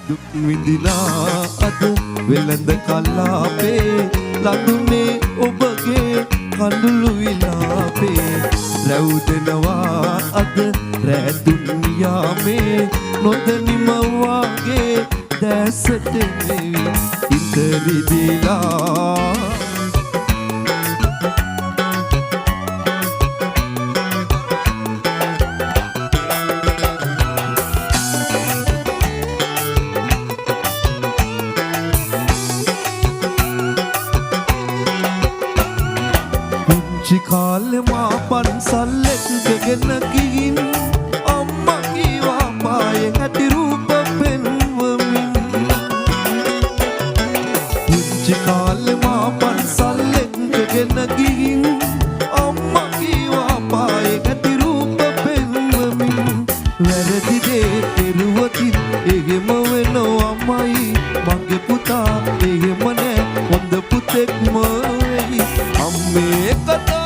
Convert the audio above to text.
දුක් විඳිනා අද වෙළඳ කලාපේ ලඳුනේ ඔබගේ කඳුළු විලාපේ රැවුදෙනවා අද රෑ දුනියාමේ නොදනිම වාගේ දැසට මෙවි ඉතරිදිලා කාලේ මා පන්සල් එක්කගෙන ගිහින් අම්මා කීවා පායේ හැටි රූප පෙන්වමින් පුංචි කාලේ මා පන්සල් එක්කගෙන ගිහින් අම්මා කීවා පායේ හැටි රූප පෙන්වමින් වැරදි දේ කෙරුවොතින් එහෙම වෙනවමයි මගේ පුතා එහෙම නෑ හොඳ පුතෙක්ම වෙයි අම්මේ කතා